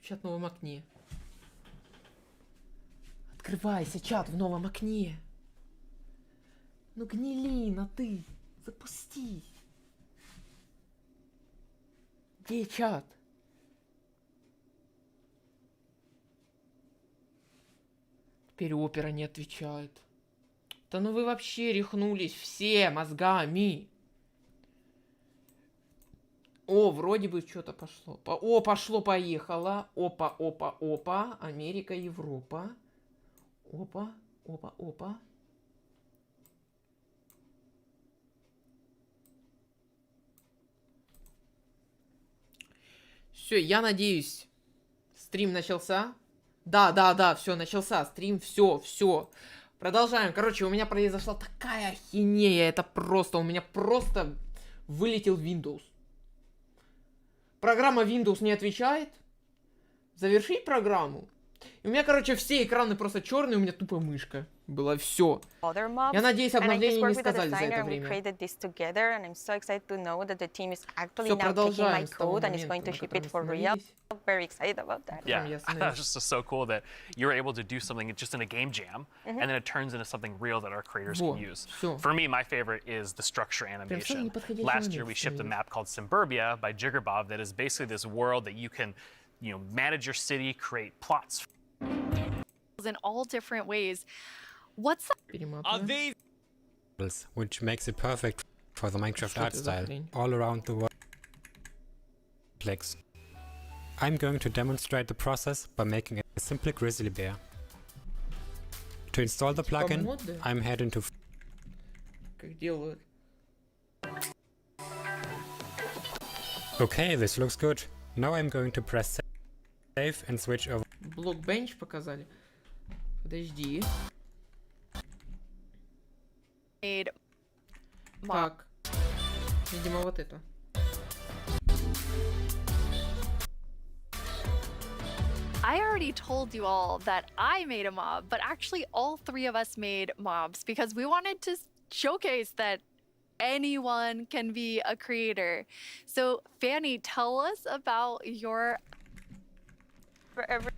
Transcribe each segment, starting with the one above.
чат в новом окне. Открывайся, чат в новом окне. Ну гнилина ты. Запусти. Где чат? Теперь опера не отвечает. Да ну вы вообще рехнулись все мозгами. О, вроде бы что-то пошло. О, пошло-поехало. Опа, опа, опа. Америка, Европа. Опа, опа, опа. Все, я надеюсь, стрим начался. Да, все, начался стрим, все. Продолжаем. Короче, у меня произошла такая ахинея, это просто, у меня просто вылетел Windows. Программа Windows не отвечает. Завершить программу. И у меня, короче, все экраны просто черные, у меня тупо мышка. Было все. Я надеюсь, обновления не сказали за это время. Все, продолжаем с того момента, на котором остановились. Very excited about that. Yeah, it's just so cool that you're able to do something just in a game jam, and then it turns into something real that our creators can use. For me, my favorite is the structure animation. Last year, we shipped a map called Suburbia by Jiggerbob that is basically this world that you can, manage your city, create plots. In all different ways. What's which makes it perfect for the Minecraft art style all around the world. I'm going to demonstrate the process by making a simple grizzly bear. To install the plugin, I'm heading to... Okay, this looks good. Now I'm going to press save and switch over. Блокбенч показали. Подожди. Так. Видимо, вот это. I already told you all that I made a mob, but actually all three of us made mobs because we wanted to showcase that anyone can be a creator. So, Fanny, tell us about your... For every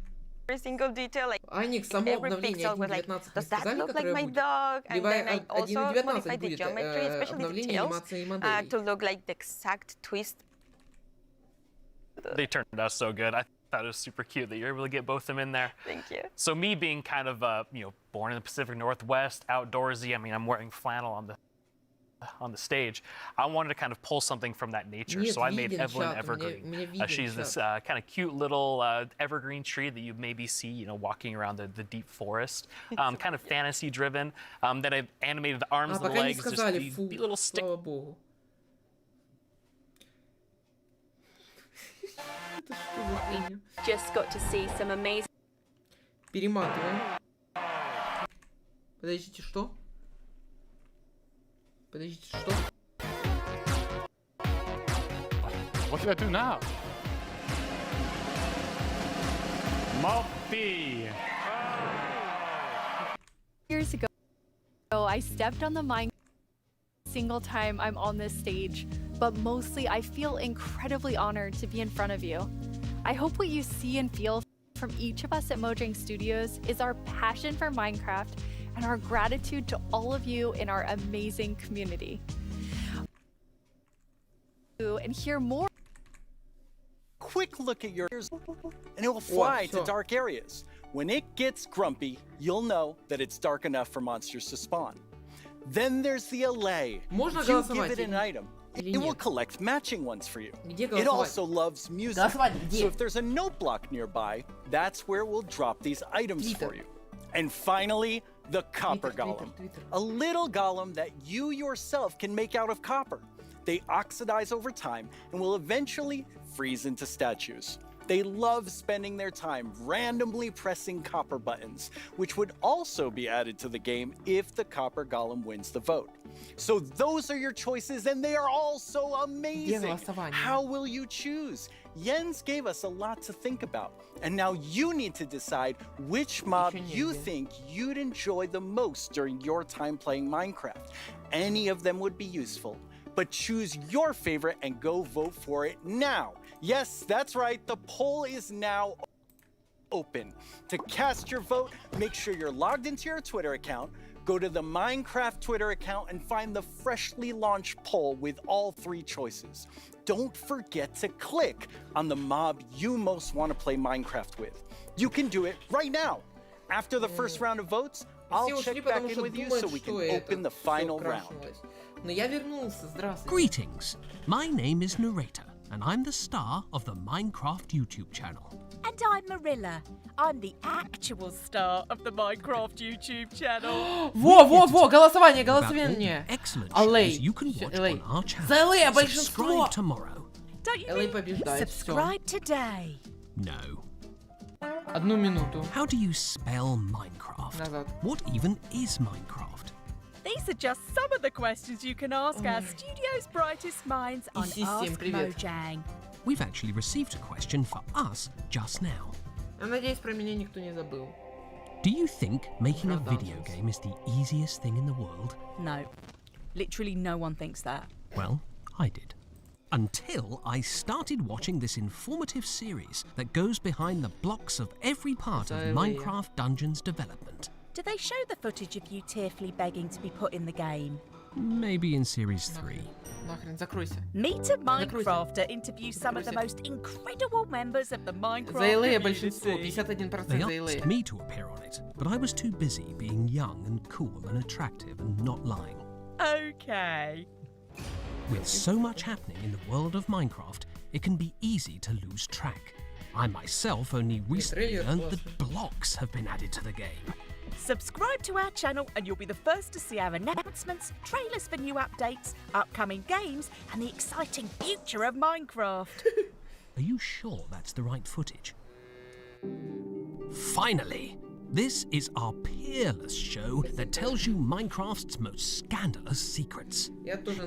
single detail, like every pixel was like, does that look like my dog? And then I also modified the geometry, especially the tails, to look like the exact twist. They turned out so good. I thought it was super cute that you're able to get both of them in there. Thank you. So me being kind of, born in the Pacific Northwest, outdoorsy, I mean, I'm wearing flannel on the stage. I wanted to kind of pull something from that nature, so I made Evelyn Evergreen. She's this kind of cute little evergreen tree that you maybe see, walking around the deep forest. Kind of fantasy-driven. Then I've animated the arms and the legs, just these little stick. Just got to see some amazing. Перематываем. Подождите, что? Подождите, что? What should I do now? Moppy! Years ago, I stepped on the mic single time I'm on this stage, but mostly I feel incredibly honored to be in front of you. I hope what you see and feel from each of us at Mojang Studios is our passion for Minecraft and our gratitude to all of you in our amazing community. And hear more. Quick look at your ears, and it will fly to dark areas. When it gets grumpy, you'll know that it's dark enough for monsters to spawn. Then there's the allay. You give it an item, it will collect matching ones for you. It also loves music, so if there's a note block nearby, that's where we'll drop these items for you. And finally, the copper golem. A little golem that you yourself can make out of copper. They oxidize over time and will eventually freeze into statues. They love spending their time randomly pressing copper buttons, which would also be added to the game if the copper golem wins the vote. So those are your choices, and they are all so amazing. How will you choose? Jens gave us a lot to think about, and now you need to decide which mob you think you'd enjoy the most during your time playing Minecraft. Any of them would be useful, but choose your favorite and go vote for it now. Yes, that's right, the poll is now open. To cast your vote, make sure you're logged into your Twitter account, go to the Minecraft Twitter account and find the freshly launched poll with all 3 choices. Don't forget to click on the mob you most want to play Minecraft with. You can do it right now. After the first round of votes, I'll check back in with you so we can open the final round. Но я вернулся, здравствуйте. Greetings. My name is Narrator, and I'm the star of the Minecraft YouTube channel. And I'm Marilla. I'm the actual star of the Minecraft YouTube channel. Во, голосование. Excellent LA. shows you can watch on our channel. За LA большинство. Subscribe tomorrow. Don't you LA mean побеждает. subscribe today? No. 1 минуту. How do you spell Minecraft? Назад. What even is Minecraft? These are just some of the questions you can ask our studio's brightest minds on Ask Mojang. We've actually received a question for us just now. Я надеюсь, про меня никто не забыл. Do you think making a video game is the easiest thing in the world? No. Literally no one thinks that. Well, I did. Until I started watching this informative series that goes behind the blocks of every part of Minecraft Dungeons development. Do they show the footage of you tearfully begging to be put in the game? Maybe in series 3. Нахрен, закройся. Meet a Minecrafter interviews some of the most incredible members of the Minecraft За LA community. большинство, 51% They за LA. asked me to appear on it, but I was too busy being young and cool and attractive and not lying. Okay. With so much happening in the world of Minecraft, it can be easy to lose track. I myself only recently learned that blocks have been added to the game. Subscribe to our channel and you'll be the first to see our announcements, trailers for new updates, upcoming games, and the exciting future of Minecraft. Are you sure that's the right footage? Finally! This is our peerless show that tells you Minecraft's most scandalous secrets.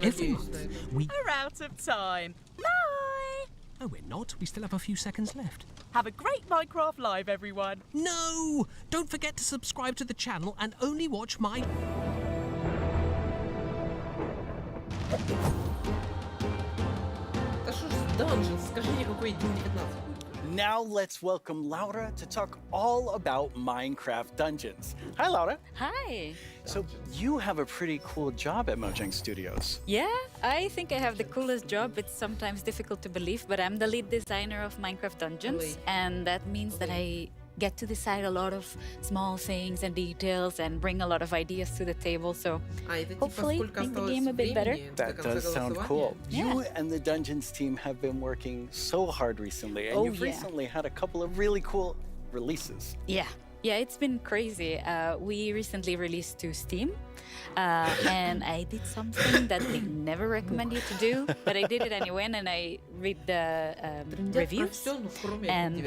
Every month, We're out of time. Bye! No, we're not. We still have a few seconds left. Have a great Minecraft Live, everyone. No! Don't forget to subscribe to the channel and only watch my... Да что ж с Dungeons? Скажи мне, какой день 19. Now let's welcome Laura to talk all about Minecraft Dungeons. Hi, Laura. Hi. So you have a pretty cool job at Mojang Studios. Yeah, I think I have the coolest job. It's sometimes difficult to believe, but I'm the lead designer of Minecraft Dungeons, and that means that I get to decide a lot of small things and details and bring a lot of ideas to the table, so hopefully make the game a bit better. That does sound cool. You and the Dungeons team have been working so hard recently, and you've recently had a couple of really cool releases. Yeah, it's been crazy. We recently released to Steam, and I did something that they never recommend you to do, but I did it anyway, and I read the reviews, and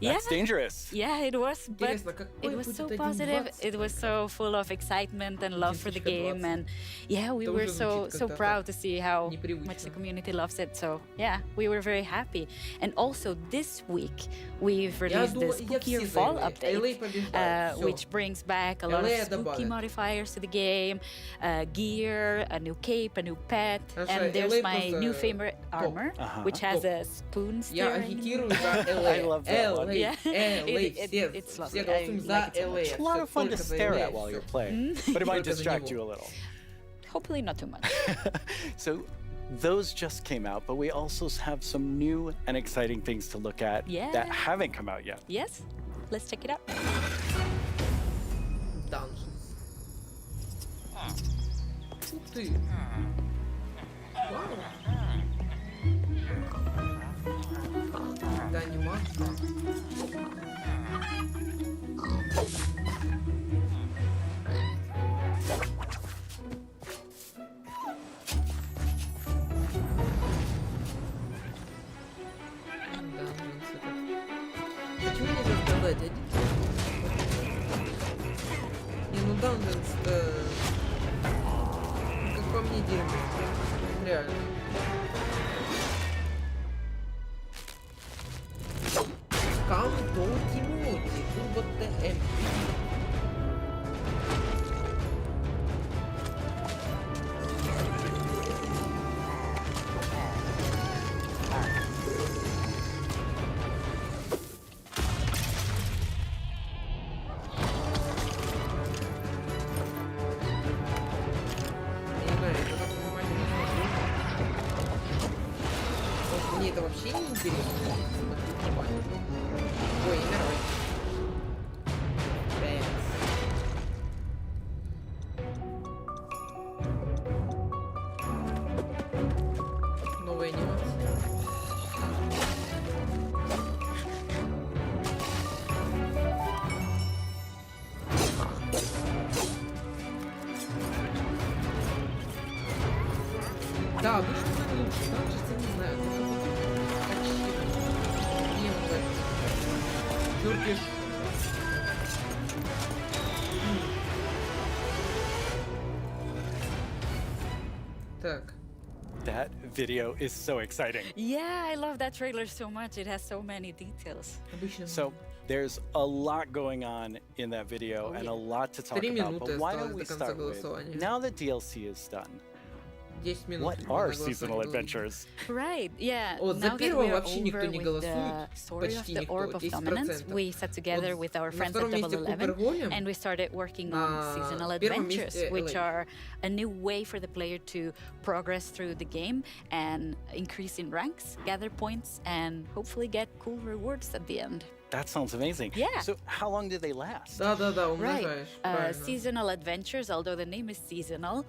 That's dangerous. Yeah, it was, but it was so positive. It was so full of excitement and love for the game, and yeah, we were so proud to see how much the community loves it. So yeah, we were very happy. And also this week we've released the Spookier Fall update, which brings back a lot of spooky modifiers to the game, gear, a new cape, a new pet, and there's my new favorite armor, which has a spoon steering. I love that one. Yeah, it's lovely. I like it so much. It's a lot of fun to stare at while you're playing, but it might distract you a little. Hopefully not too much. So those just came out, but we also have some new and exciting things to look at that haven't come out yet. Yes, let's check it out. Dungeons. Ух ты. Вау. Да, анимация. Почему нельзя сказать один? Не, ну Dungeons-то, как по мне, дерьмо. Реально. Континути, УГОДН. интересно. Ой, мировой. Новая анимация. Да, обычно так лучше, да, кажется, не знаю, не Turkish. Так. That video is so exciting. Yeah, I love that trailer so much. It has so many details. So there's a lot going on in that video and a lot to talk about. But why don't we start with, now that DLC is done, what are seasonal adventures? Right, yeah. Вот за первого вообще никто не голосует. Почти никто, 10%. We sat together with our friends at Double 11 and we started working on seasonal adventures, which are a new way for the player to progress through the game and increase in ranks, gather points, and hopefully get cool rewards at the end. That sounds amazing. Yeah. So how long do they last? Right. Seasonal adventures, although the name is seasonal,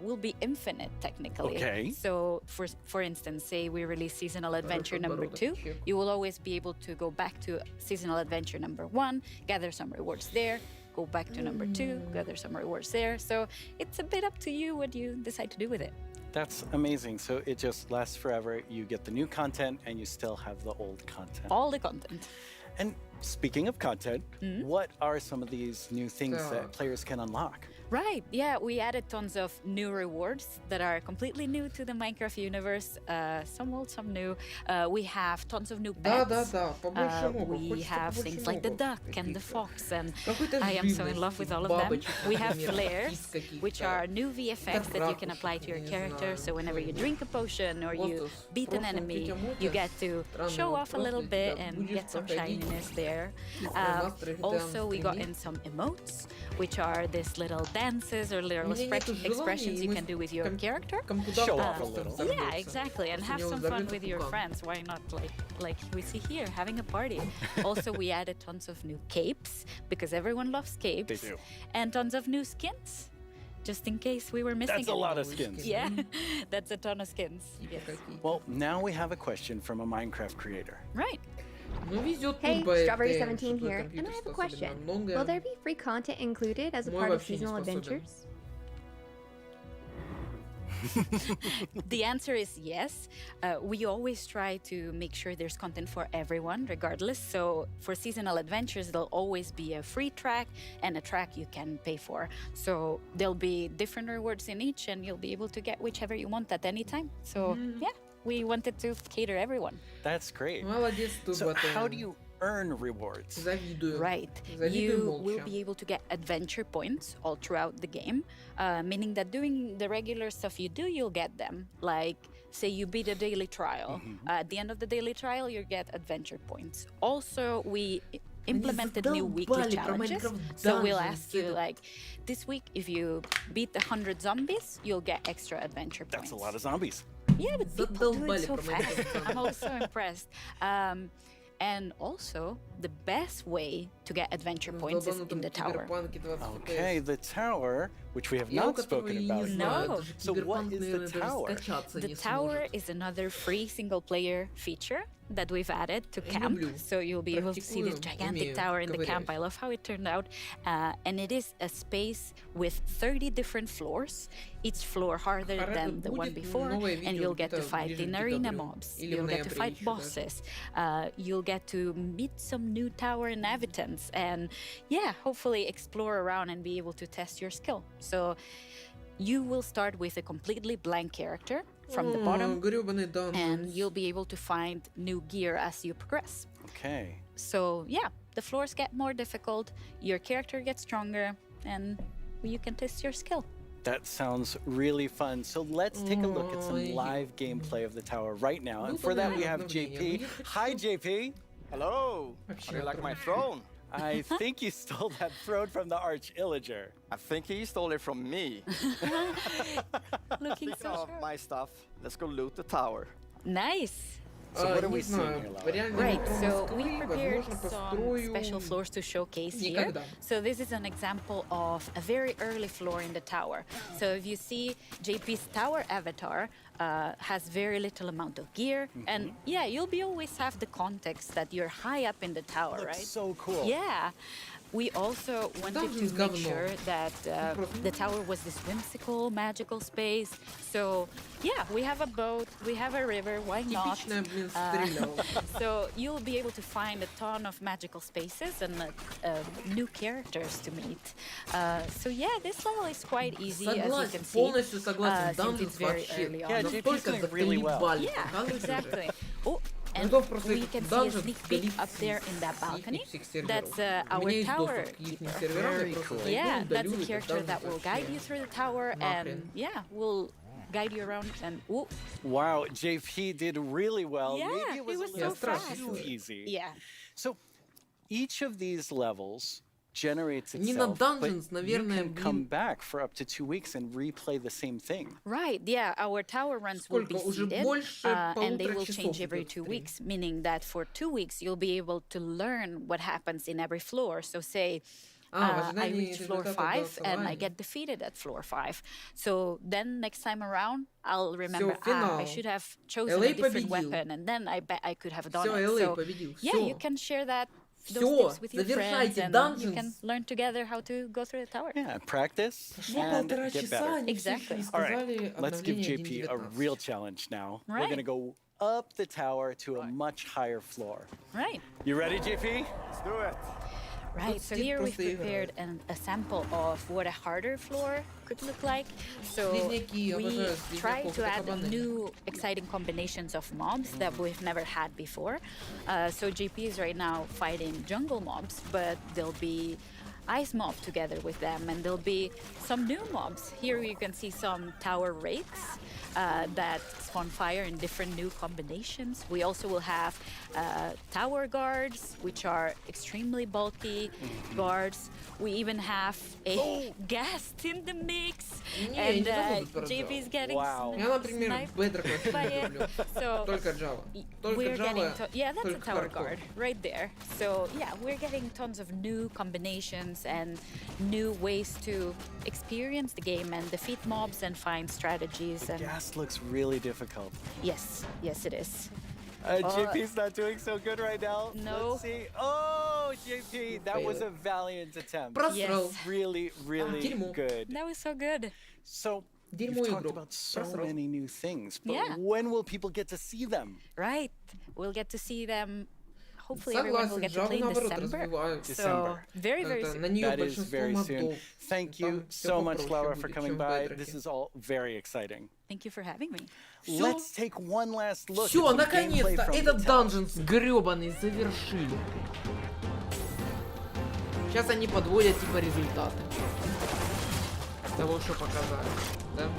will be infinite technically. Okay. So for instance, say we release seasonal adventure number 2, you will always be able to go back to seasonal adventure number 1, gather some rewards there, go back to number 2, gather some rewards there. So it's a bit up to you what you decide to do with it. That's amazing. So it just lasts forever. You get the new content and you still have the old content. All the content. And speaking of content, what are some of these new things that players can unlock? Right, yeah, we added tons of new rewards that are completely new to the Minecraft universe, some old, some new. We have tons of new pets. We have things like the duck and the fox, and I am so in love with all of them. We have flares, which are new VFX that you can apply to your character, so whenever you drink a potion or you beat an enemy, you get to show off a little bit and get some shininess there. Also, we got in some emotes, which are this little dances or little expressions you can do with your character. Show off a little. Yeah, exactly, and have some fun with your friends. Why not, like we see here, having a party. Also, we added tons of new capes, because everyone loves capes. They do. And tons of new skins, just in case we were missing That's a lot of skins. Yeah, that's a ton of skins. Yes. Well, now we have a question from a Minecraft creator. Right. Hey, Strawberry17 here, and I have a question. Will there be free content included as a part of seasonal adventures? The answer is yes. We always try to make sure there's content for everyone, regardless. So for seasonal adventures, there'll always be a free track and a track you can pay for. So there'll be different rewards in each, and you'll be able to get whichever you want at any time. So yeah, we wanted to cater everyone. That's great. So how do you earn rewards? Right. You will be able to get adventure points all throughout the game, meaning that doing the regular stuff you do, you'll get them. Like, say you beat a daily trial. At the end of the daily trial, you get adventure points. Also, we implemented new weekly challenges. So we'll ask you, like, this week, if you beat 100 zombies, you'll get extra adventure points. That's a lot of zombies. Yeah, but people do it so fast. I'm also impressed. And also, the best way to get adventure points is in the tower. Okay, the tower, which we have not spoken about. No. So what is the tower? The tower is another free single-player feature that we've added to camp. So you'll be able to see this gigantic tower in the camp. I love how it turned out. And it is a space with 30 different floors, each floor harder than the one before. And you'll get to fight in arena mobs. You'll get to fight bosses. You'll get to meet some new tower inhabitants. And yeah, hopefully explore around and be able to test your skill. So you will start with a completely blank character from the bottom, and you'll be able to find new gear as you progress. Okay. So yeah, the floors get more difficult, your character gets stronger, and you can test your skill. That sounds really fun. So let's take a look at some live gameplay of the tower right now. And for that, we have JP. Hi, JP. Hello. How do you like my throne? I think you stole that throne from the Arch-Illager. I think he stole it from me. Looking so of my stuff, let's go loot the tower. Nice. So what are we seeing here, Laura? Right, so we prepared some special floors to showcase here. So this is an example of a very early floor in the tower. So if you see JP's tower avatar has very little amount of gear, and yeah, you'll be always have the context that you're high up in the tower, right? So cool. Yeah. We also wanted to make sure that the tower was this whimsical, magical space. So, yeah, we have a boat, we have a river, why not? So you'll be able to find a ton of magical spaces and new characters to meet. So, yeah, this level is quite easy, as you can see, since it's very early on. Yeah, JP's doing really well. Yeah, exactly. Oh, and we can see a sneak peek up there in that balcony. That's our tower keeper. Very cool. Yeah, that's a character that will guide you through the tower and yeah, will guide you around and ooh. Wow, JP did really well. Yeah, maybe it was a so little fast. too easy. Yeah. So each of these levels generates Не на itself, Dungeons, but наверное, you can come back for up to 2 weeks and replay the same thing. Right, yeah, our tower runs will be Сколько? Уже seeded, больше and they полутора will часов change every идет 2 стрим. weeks, meaning that for 2 weeks you'll be able to learn what happens in every floor. So say I reach floor 5 and I get defeated at floor 5. So then next time around I'll remember I should have chosen a different weapon, and then I bet I could have done it. So yeah, you can share that. Those tips with your friends, and you can learn together how to go through the tower. Yeah, practice and get better. Exactly. All right, let's give JP a real challenge now. Right. We're going to go up the tower to a much higher floor. Right. You ready, JP? Let's do it. Right, so here we've prepared a sample of what a harder floor could look like. So we try to add new exciting combinations of mobs that we've never had before. So JP is right now fighting jungle mobs, but there'll be ice mob together with them, and there'll be some new mobs. Here you can see some tower wraiths that spawn fire in different new combinations. We also will have tower guards, which are extremely bulky guards. We even have a guest in the mix, and JP is getting sniped by it. So we're getting yeah, that's a tower guard right there. So yeah, we're getting tons of new combinations and new ways to experience the game and defeat mobs and find strategies. The gas looks really difficult. Yes, yes it is. JP's not doing so good right now. No. Let's see. Oh, JP, that was a valiant attempt. Yes. Really, really good. That was so good. So, you've talked about so many new things, but when will people get to see them? Right. We'll get to see them. Hopefully everyone will get to play in December. So very, very soon. That is very soon. Thank you so much, Laura, for coming by. This is all very exciting. Thank you for having me. Let's take one last look. Все, наконец-то этот данженс грёбаный завершили. Сейчас они подводят типа результаты того, что показали, да?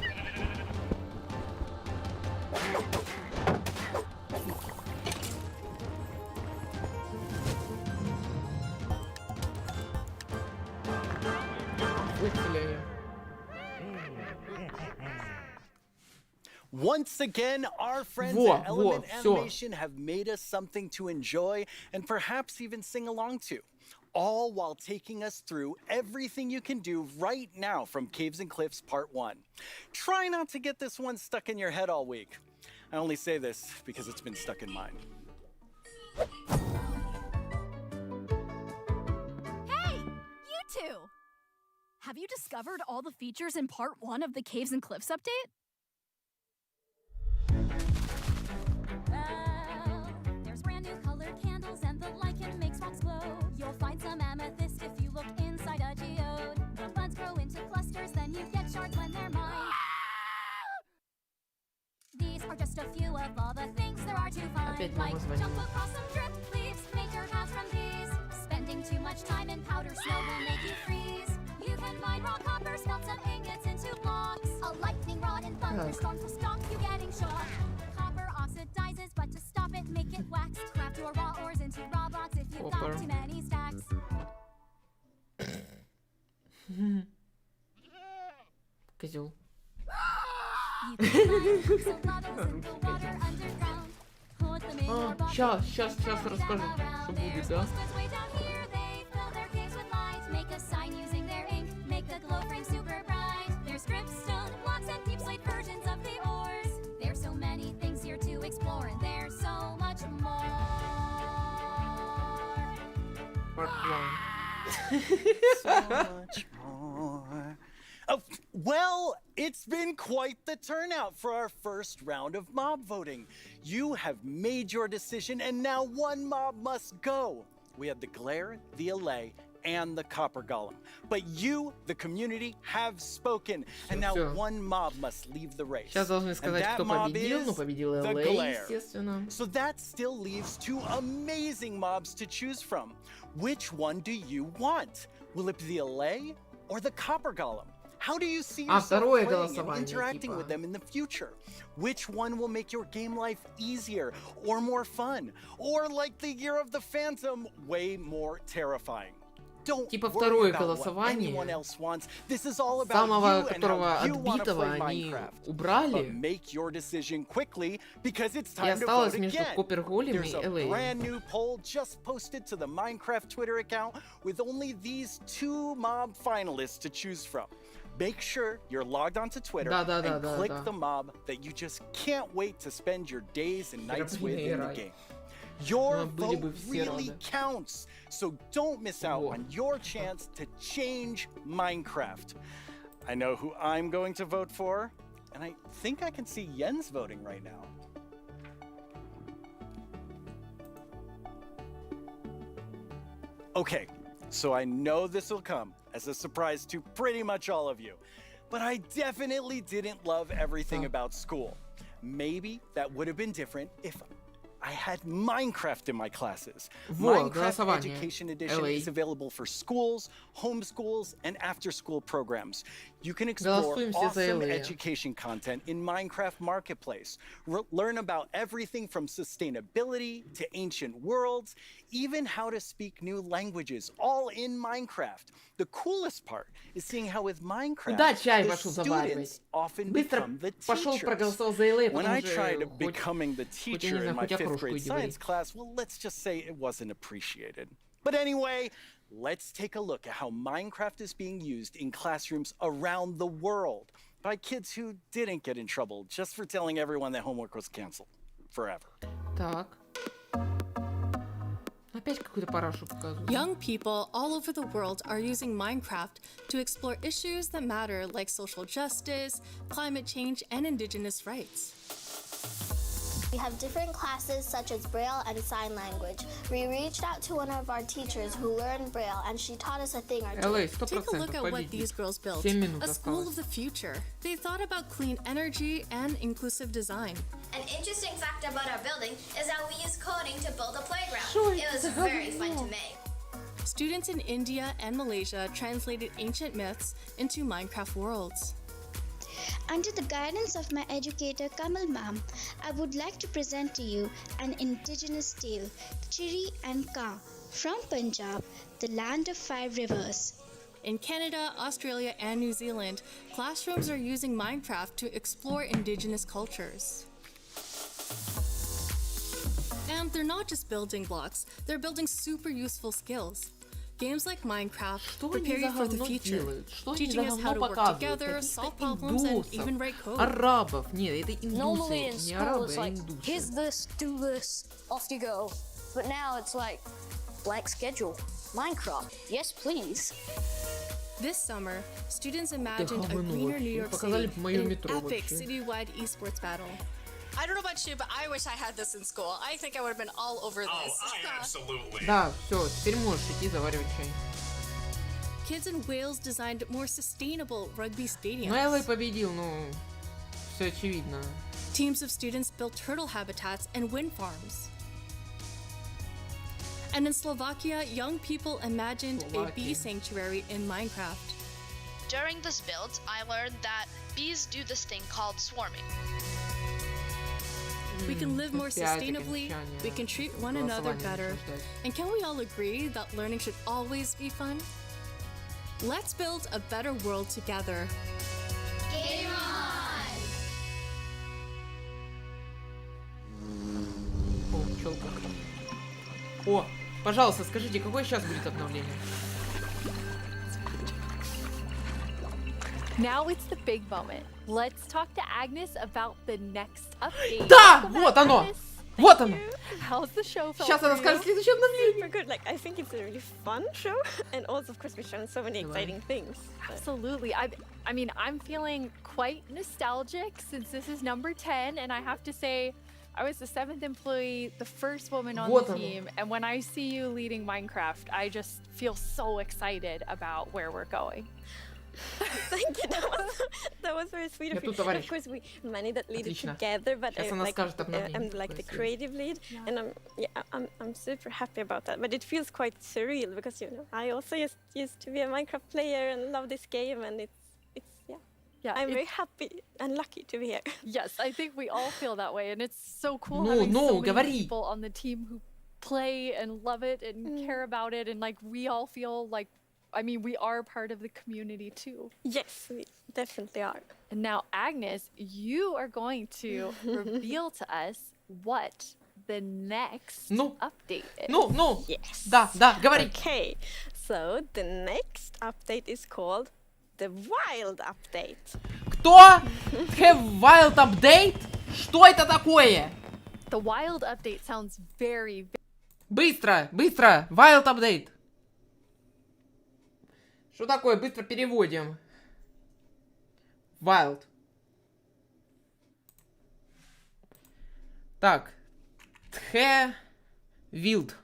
Once again, our friends at Element Animation have made us something to enjoy and perhaps even sing along to, all while taking us through everything you can do right now from Caves and Cliffs Part 1. Try not to get this one stuck in your head all week. I only say this because it's been stuck in mine. Hey, you two! Have you discovered all the features in Part 1 of the Caves and Cliffs update? There's brand new colored candles and the lichen makes rocks glow. You'll find some amethyst if you look inside a geode. The buds grow into clusters, then you get shards when they're mined. These are just a few of all the things there are to find, like jump across some drift leaves, make your paths from these. Spending too much time in powder snow will make you freeze. You can mine raw copper, smelt some ingots into blocks. A lightning rod and thunderstorms will stop you getting shot. Copper oxidizes, but to stop it, make it wax. Craft your raw ores into raw blocks if you've got too many stacks. Козел. You can mine soldados in the water underground. Put them Сейчас расскажу, что будет, да? So much more. Oh, well, it's been quite the turnout for our first round of mob voting. You have made your decision, and now one mob must go. We have the glare, the allay, and the copper golem. But you, the community, have spoken, and now one mob must leave the race. Сейчас должны сказать, кто победил, но победил LA, естественно. So that still leaves two amazing mobs to choose from. Which one do you want? Will it be the allay or the copper golem? How do you see yourself playing and interacting with them in the future? Which one will make your game life easier or more fun? Or like the Year of the Phantom, way more terrifying? Типа второе голосование, самого которого отбитого они убрали, и осталось между Копперголем и LA. Brand new poll just posted to the Minecraft Twitter account with only these two mob finalists to choose from. Make sure you're logged onto Twitter and click the mob that you just can't wait to spend your days and nights with in the game. Your vote really counts, so don't miss out on your chance to change Minecraft. I know who I'm going to vote for, and I think I can see Jens voting right now. Okay, so I know this will come as a surprise to pretty much all of you, but I definitely didn't love everything about school. Maybe that would have been different if I had Minecraft in my classes. Minecraft Education Edition is available for schools, homeschools, and after-school programs. You can explore awesome education content in Minecraft Marketplace. Learn about everything from sustainability to ancient worlds, even how to speak new languages, all in Minecraft. The coolest part is seeing how with Minecraft, the students often become the teachers. When I tried becoming the teacher in my 5th grade science class, well, let's just say it wasn't appreciated. But anyway, let's take a look at how Minecraft is being used in classrooms around the world by kids who didn't get in trouble just for telling everyone that homework was canceled forever. Так. Опять какую-то парашу показывают. Young people all over the world are using Minecraft to explore issues that matter like social justice, climate change, and indigenous rights. We have different classes such as Braille and Sign Language. We reached out to one of our teachers who learned Braille and she taught us a thing or two. Take a look at what these girls built. A school of the future. They thought about clean energy and inclusive design. An interesting fact about our building is that we use coding to build a playground. It was very fun to make. Students in India and Malaysia translated ancient myths into Minecraft worlds. Under the guidance of my educator Kamal Ma'am, I would like to present to you an indigenous tale, Chiri and Ka, from Punjab, the land of 5 rivers. In Canada, Australia, and New Zealand, classrooms are using Minecraft to explore indigenous cultures. And they're not just building blocks, they're building super useful skills. Games like Minecraft prepare you for the future, teaching us how to work together, solve problems, and even write code. Арабов, нет, это индусы, Normally in не school арабы, it's а like, индусы. here's this, do this, off you go. But now it's like, blank schedule. Minecraft, yes please. This summer, students imagined a greener New York City in an epic citywide esports battle. I don't know about you, but I wish I had this in school. I think I would have been all over this. Oh, absolutely. Да, все, теперь можешь идти заваривать чай. Kids in Wales designed more sustainable rugby stadiums. Ну, LA победил, ну, все очевидно. Teams of students built turtle habitats and wind farms. And in Slovakia, young people imagined a bee sanctuary in Minecraft. During this build, I learned that bees do this thing called swarming. We can live more sustainably, we can treat one another better, and can we all agree that learning should always be fun? Let's build a better world together. Game on! О, пожалуйста, скажите, какое сейчас будет обновление? Now it's the big moment. Let's talk to Agnes about the next update. Да! Вот оно! Вот оно! How's the show felt Сейчас она скажет следующее обновление. Super good. Like, I think it's a really fun show. And also, of course, we've shown so many exciting things. Absolutely. I mean, I'm feeling quite nostalgic since this is number 10. And I have to say, I was the 7th employee, the first woman on the team. And when I see you leading Minecraft, I just feel so excited about where we're going. Thank you. That was very sweet of you. Of course, we managed that lead it together, but I'm like the creative lead, and I'm super happy about that. But it feels quite surreal because I also used to be a Minecraft player and love this game, and I'm very happy and lucky to be here. Yes, I think we all feel that way, and it's so cool having so many people on the team who play and love it and care about it, and like we all feel like. I mean, we are part of the community too. Yes, we definitely are. And now, Agnes, you are going to reveal to us what the next update is. No. Yes. Да, говори. Okay, so the next update is called the Wild Update. Кто? Have Wild Update? Что это такое? The Wild Update sounds very... Быстро! Wild Update. Что такое? Быстро переводим. Wild. Так. Тхе. Wild.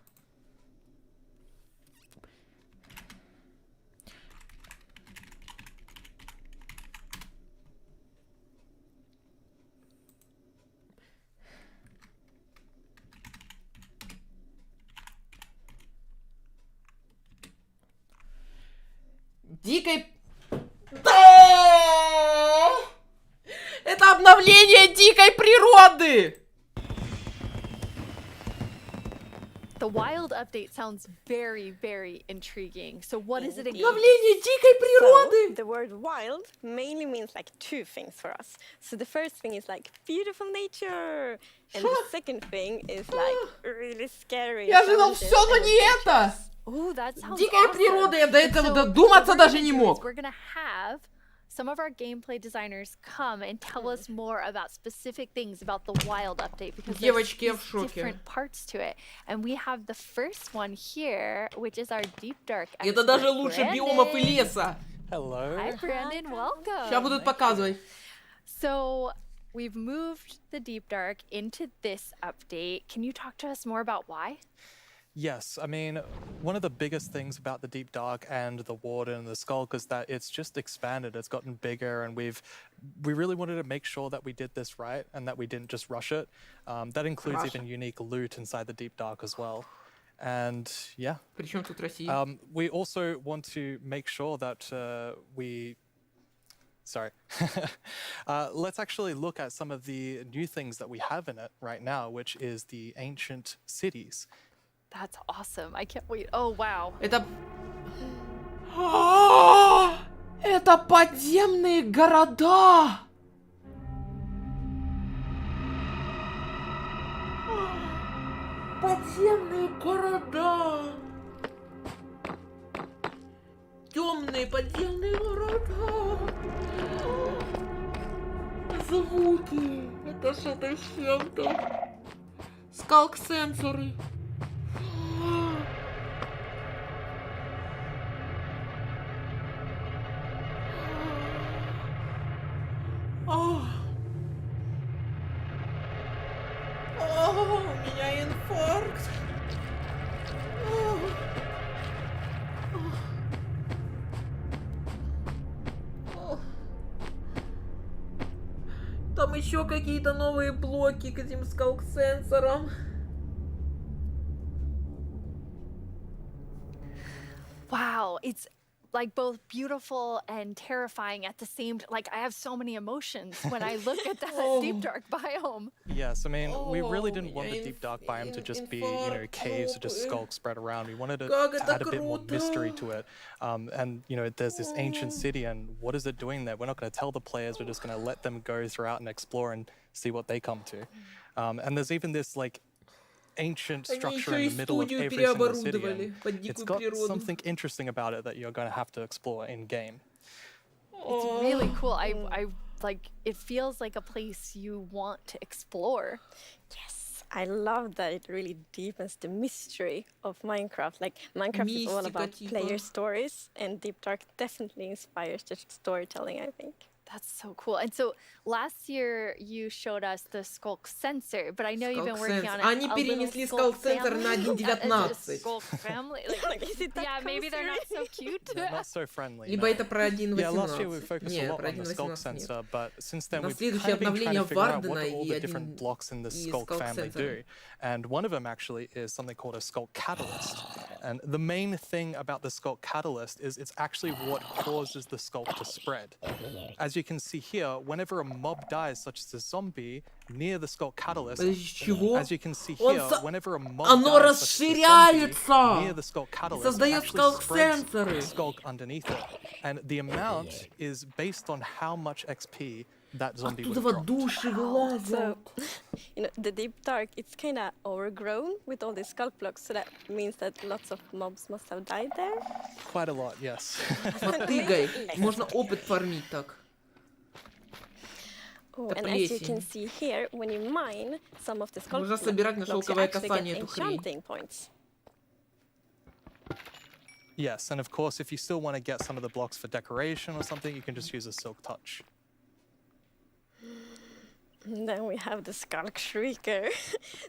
Дикой... Да! Это обновление дикой природы! The Wild Update sounds very, very intriguing. So what is it again? Обновление дикой природы! So, the word wild mainly means like two things for us. So the first thing is like beautiful nature. And the second thing is like really scary. Я ожидал все, но не это! Ooh, that sounds Дикая awesome. природа, я до этого додуматься даже не мог. We're gonna have some of our gameplay designers come and tell us more about specific things about the Wild Update because Девочки, я в there's шоке. different parts to it. And we have the first one here, which is our Deep Dark expert, Это даже лучше биомов и леса. Hello. Hi, Brandon. Welcome. Сейчас будут показывать. So we've moved the Deep Dark into this update. Can you talk to us more about why? Yes, I mean, one of the biggest things about the Deep Dark and the Warden and the Skulk is that it's just expanded, it's gotten bigger, and we really wanted to make sure that we did this right and that we didn't just rush it. That includes even unique loot inside the Deep Dark as well. And yeah. Причем тут Россия? We also want to make sure that let's actually look at some of the new things that we have in it right now, which is the ancient cities. That's awesome. I can't wait. Oh, wow. Это подземные города! Подземные города! Темные подземные города! Звуки! Это что-то с чем-то! Скалк-сенсоры! У меня инфаркт. Там еще какие-то новые блоки к этим скалк-сенсорам. Wow, it's like both beautiful and terrifying at the same time. Like I have so many emotions when I look at that Deep Dark biome. Yes, I mean, we really didn't want the Deep Dark biome to just be, caves or just skulks spread around. We wanted to add a bit more mystery to it. And, there's this ancient city, and what is it doing there? We're not going to tell the players. We're just going to let them go throughout and explore and see what they come to. And there's even this, ancient structure in the middle of every single city. And it's got something interesting about it that you're going to have to explore in game. It's really cool. I like, it feels like a place you want to explore. Yes, I love that it really deepens the mystery of Minecraft. Like, Minecraft is all about player stories, and Deep Dark definitely inspires the storytelling, I think. That's so cool. And so last year you showed us the Skulk sensor, but I know you've been working on it. Они перенесли Skulk sensor на 1.19. Skulk family. Yeah, maybe they're not so cute. They're not so friendly. Либо это про 1.18. Yeah, last year we focused a lot on the Skulk sensor, but since then we've kind of been trying to figure out what all the different blocks in the Skulk family do. And one of them actually is something called a Skulk catalyst. And the main thing about the Skulk catalyst is it's actually what causes the Skulk to spread. As you can see here, whenever a mob dies, such as a zombie, near the Skulk catalyst, as you can see here, whenever a mob dies, such as a zombie, near the Skulk catalyst, it actually spreads the Skulk underneath it. And the amount is based on how much XP that zombie would have dropped. So, you know, the Deep Dark, it's kind of overgrown with all these Skulk blocks, so that means that lots of mobs must have died there. Quite a lot, yes. Потыгай. Можно опыт фармить так. Oh, and as you can see here, when you mine some of the Skulk blocks, you actually get enchanting points. Yes, and of course, if you still want to get some of the blocks for decoration or something, you can just use a Silk Touch. And then we have the Skulk Shrieker.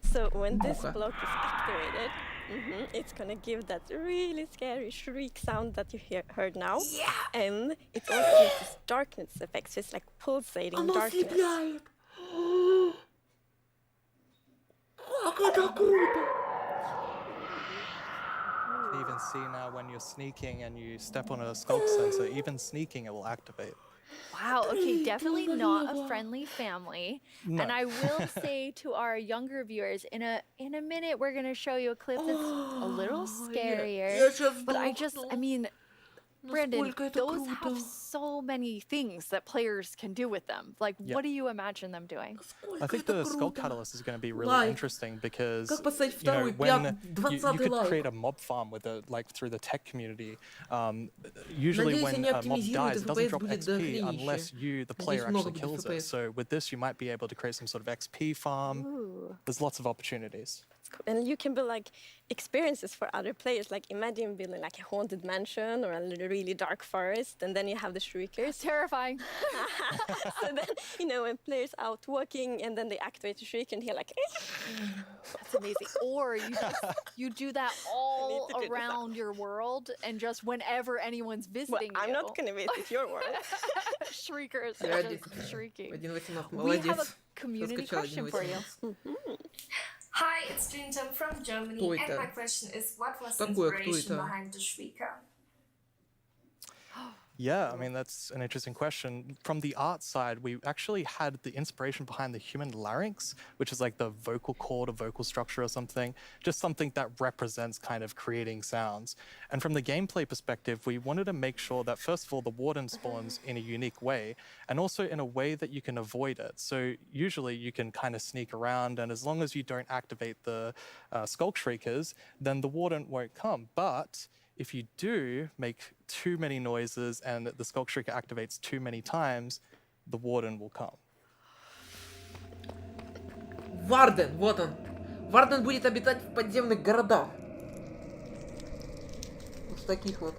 So when this block is activated, it's gonna give that really scary shriek sound that you heard now. Yeah. And it also uses darkness effects, so it's like pulsating darkness. You even see now when you're sneaking and you step on a Skulk sensor, even sneaking it will activate. Wow, okay, definitely not a friendly family. No. And I will say to our younger viewers, in a minute we're going to show you a clip that's a little scarier. But I mean, Brandon, those have so many things that players can do with them. Like, what do you imagine them doing? I think the Skulk Catalyst is going to be really interesting because, you know, when you could create a mob farm with like through the tech community. Usually when a mob dies, it doesn't drop XP unless you, the player, actually kills it. So with this, you might be able to create some sort of XP farm. Ooh. There's lots of opportunities. And you can build like experiences for other players. Like imagine building like a haunted mansion or a really dark forest, and then you have the shriekers. Terrifying. So then, you know, when players out walking and then they activate the shriek and hear like. That's amazing. Or you do that all around your world, and just whenever anyone's visiting I'm not gonna visit your world. Shriekers are just shrieking. We have a community question for you. Hi, it's Trintum from Germany, and my question is, what was the inspiration behind the Shrieker? Yeah, I mean, that's an interesting question. From the art side, we actually had the inspiration behind the human larynx, which is like the vocal cord or vocal structure or something, just something that represents kind of creating sounds. And from the gameplay perspective, we wanted to make sure that, first of all, the warden spawns in a unique way, and also in a way that you can avoid it. So usually you can kind of sneak around, and as long as you don't activate the Skulk Shriekers, then the warden won't come. But if you do make too many noises and the Skulk Shrieker activates too many times, the warden will come. Варден, вот он. Варден будет обитать в подземных городах. Вот в таких вот.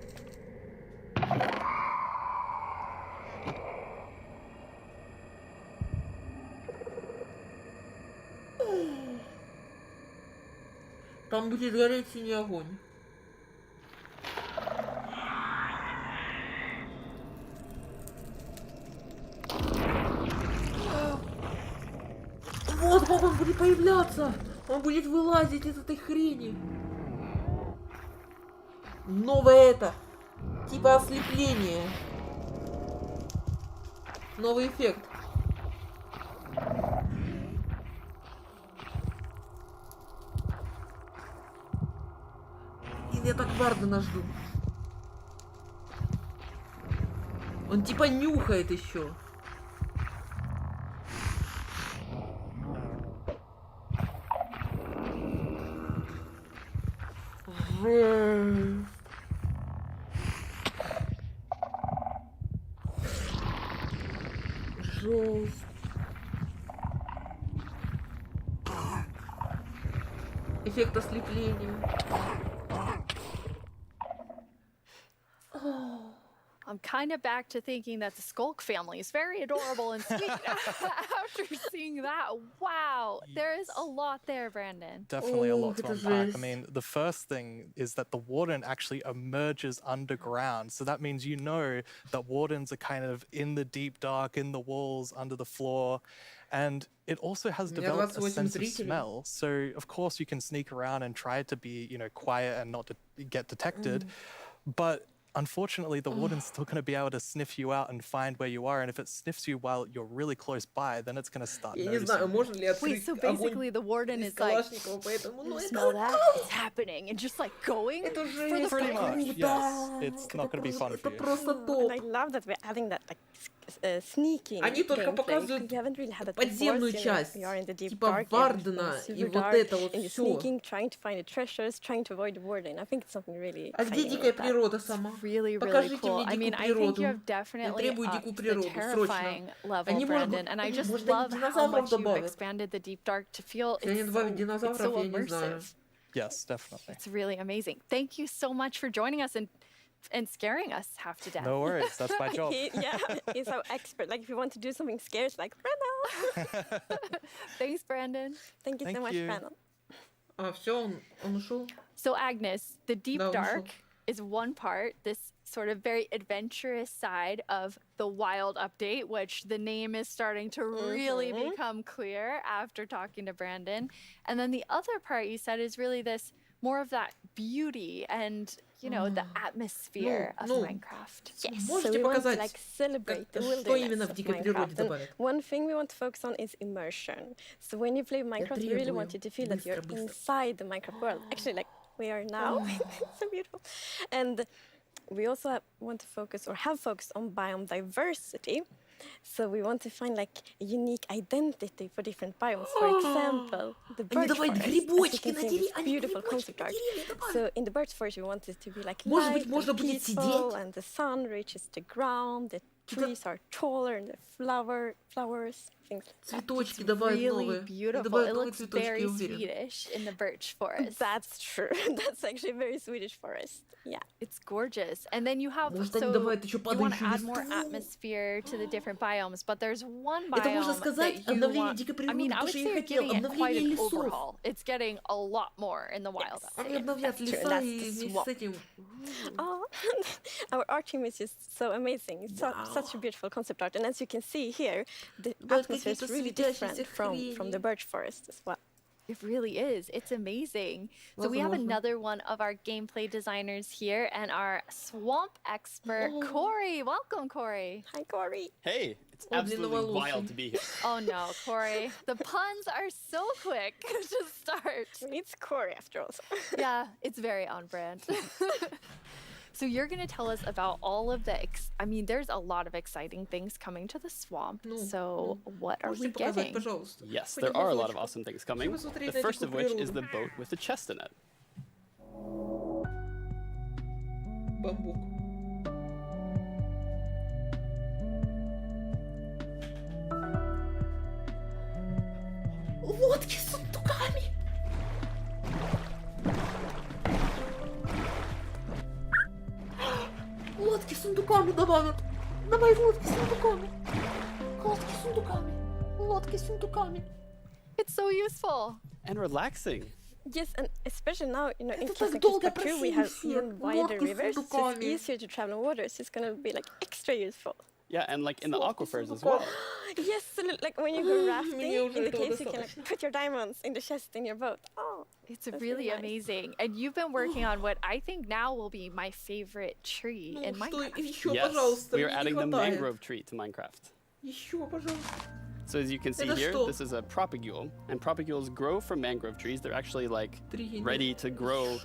Там будет гореть синий огонь. Вот как он будет появляться! Он будет вылазить из этой хрени! Новое это! Типа ослепление! Новый эффект! И я так Вардена жду! Он типа нюхает еще! Жесть. Жесть. Эффект ослепления. I'm kind of back to thinking that the Skulk family is very adorable and sweet after seeing that. Wow, there is a lot there, Brandon. Definitely a lot to unpack. I mean, the first thing is that the warden actually emerges underground. So that means you know that wardens are kind of in the deep dark, in the walls, under the floor. And it also has developed a sense of smell. So, of course, you can sneak around and try to be, you know, quiet and not to get detected. But unfortunately, the warden's still going to be able to sniff you out and find where you are. And if it sniffs you while you're really close by, then it's going to start noticing. Wait, so basically the warden is like, smell that? It's happening. And just like going for the Pretty much, yes. It's not going to be fun for you. And I love that we're adding that like sneaking. Они только показывают подземную часть, типа Вардена и вот это вот все. Sneaking, trying to find the treasures, trying to avoid the warden. I think it's something really. А где дикая природа сама? Покажите мне дикую природу. Я требую дикую природу, срочно. Они, может быть, динозавров добавят. Если они добавят динозавров, я не знаю. Yes, definitely. It's really amazing. Thank you so much for joining us and scaring us half to death. No worries, that's my job. He's so expert. Like if you want to do something scary, it's like Brandon. Thanks, Brandon. Thank you so much, Brandon. Все, он ушел. So Agnes, the deep dark is one part, this sort of very adventurous side of the wild update, which the name is starting to really become clear after talking to Brandon. And then the other part you said is really this more of that beauty and, you know, the atmosphere of Minecraft. Yes, so we want to like celebrate the wilderness of Minecraft. And one thing we want to focus on is immersion. So when you play Minecraft, we really want you to feel that you're inside the Minecraft world. Actually, like we are now. It's so beautiful. And we also want to focus or have focused on biome diversity. So we want to find like a unique identity for different biomes. For example, the birch forest. As you can see, this beautiful concept art. So in the birch forest, we want it to be like light and peaceful, and the sun reaches the ground. The trees are taller, and the flowers. Цветочки добавить новые. Really beautiful. It looks very Swedish in the birch forest. That's true. That's actually very Swedish forest. Yeah, it's gorgeous. And then you have so you want to add more atmosphere to the different biomes, but there's one biome that you want. I mean, I would say you're giving it quite an overhaul. It's getting a lot more in the wild. That's true. That's the swamp. Oh, our art team is just so amazing. It's such a beautiful concept art, and as you can see here, the atmosphere is really different from the birch forest as well. It really is. It's amazing. So we have another one of our gameplay designers here and our swamp expert, Corey. Welcome, Corey. Hi, Corey. Hey, it's absolutely wild to be here. Oh no, Corey. The puns are so quick to start. It's Corey after all. Yeah, it's very on brand. So you're going to tell us about all of the, I mean, there's a lot of exciting things coming to the swamp. So what are we getting? Yes, there are a lot of awesome things coming. The first of which is the boat with the chest in it. Бамбук. Лодки с сундуками. Лодки с сундуками добавят. Давай лодки с сундуками. Лодки с сундуками. Лодки с сундуками. It's so useful. And relaxing. Yes, and especially now, you know, in Part 2 we have even wider rivers, so it's easier to travel on water, so it's gonna be like extra useful. Yeah, and like in the aquifers as well. Yes, so like when you go rafting in the caves, you can like put your diamonds in the chest in your boat. Oh, it's really amazing. And you've been working on what I think now will be my favorite tree in Minecraft. Yes, we are adding the mangrove tree to Minecraft. So as you can see here, this is a propagule, and propagules grow from mangrove trees. They're actually like ready to grow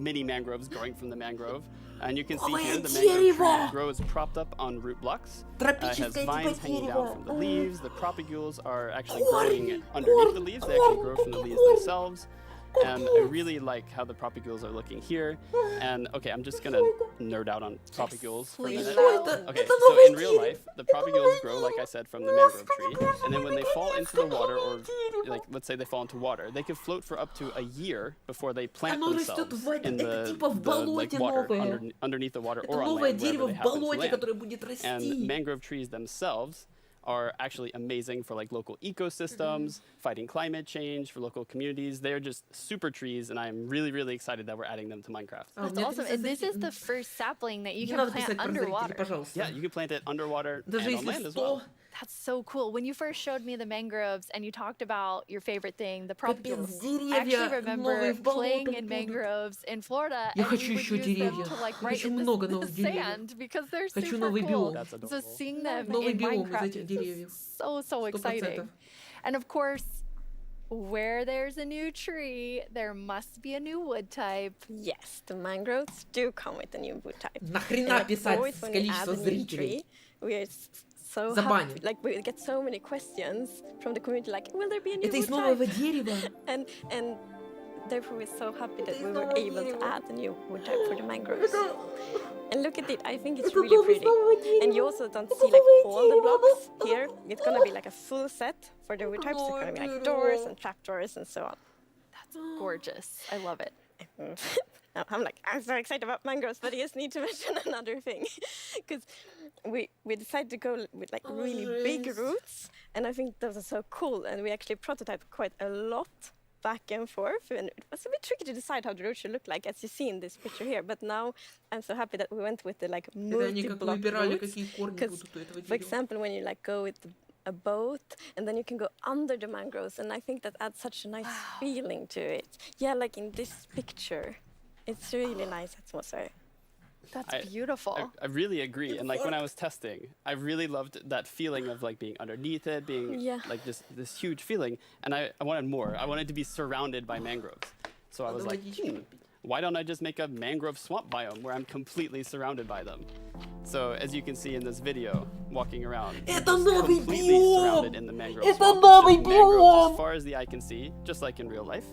mini mangroves growing from the mangrove. And you can see here the mangrove tree grows propped up on root blocks. It has vines hanging down from the leaves. The propagules are actually growing underneath the leaves. They actually grow from the leaves themselves. And I really like how the propagules are looking here. And okay, I'm just gonna nerd out on propagules for a minute. Okay, so in real life, the propagules grow, like I said, from the mangrove tree. And then when they fall into the water, or like let's say they fall into water, they can float for up to a year before they plant themselves in the like water, underneath the water or on land, wherever they happen to land. And mangrove trees themselves are actually amazing for like local ecosystems, fighting climate change, for local communities. They're just super trees, and I'm really, really excited that we're adding them to Minecraft. That's awesome. And this is the first sapling that you can plant underwater. Yeah, you can plant it underwater and on land as well. That's so cool. When you first showed me the mangroves and you talked about your favorite thing, the propagules, I actually remember playing in mangroves in Florida, and we would use them to like right in the sand because they're super cool. So seeing them in Minecraft is so exciting. And of course, where there's a new tree, there must be a new wood type. Yes, the mangroves do come with a new wood type. Нахрена писать с количеством зрителей? So happy. Like we get so many questions from the community, like, will there be a new wood type? And therefore we're so happy that we were able to add the new wood type for the mangroves. And look at it, I think it's really pretty. And you also don't see like all the blocks here. It's gonna be like a full set for the wood types. It's gonna be like doors and trapdoors and so on. That's gorgeous. I love it. I'm so excited about mangroves, but I just need to mention another thing, because we decided to go with like really big roots, and I think those are so cool, and we actually prototyped quite a lot back and forth, and it was a bit tricky to decide how the roots should look like, as you see in this picture here. But now I'm so happy that we went with the like multi-block roots, because for example, when you like go with a boat, and then you can go under the mangroves, and I think that adds such a nice feeling to it. Yeah, like in this picture. It's really nice atmosphere. That's beautiful. I really agree. And like when I was testing, I really loved that feeling of like being underneath it, being like this huge feeling. And I wanted more. I wanted to be surrounded by mangroves. So I was like, why don't I just make a mangrove swamp biome where I'm completely surrounded by them? So as you can see in this video, walking around, I'm completely surrounded in the mangrove swamp. Mangroves as far as the eye can see, just like in real life.